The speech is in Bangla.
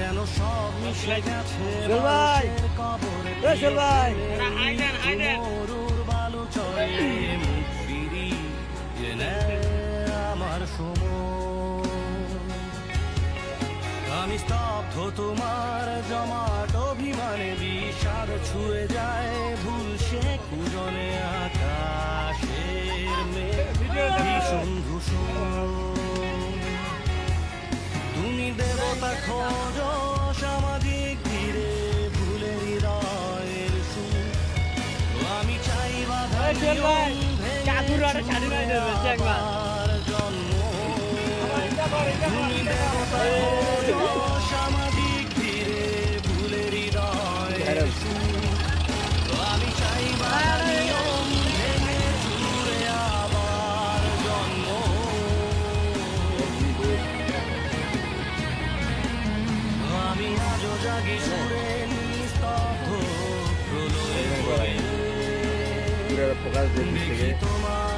যেন সব মিশে গেছে ভাই ভাই মরুর বালু চড়ে মুখ ফিরি জেনে আমার সময় আমি স্তব্ধ তোমার জমাট অভিমানে বিষাদ ছুঁয়ে যায় ভুল সে কুজনে আকাশের মেঘ ভীষণ ভূষণ তুমি দেবতা খোঁজ সামাজিক ঘিরে ভুলে হৃদয়ের সুর আমি চাই বাধা জন্ম তুমি দেবতা খোঁজ সামাজিক ঘিরে ভুলে হৃদয়ের সুর আমি চাই বাধা নিয়ম ভেঙে চুরে আবার জন্ম আমি আজও জাগি সুরে নিস্তব্ধ প্রলয়ে দেখি তোমার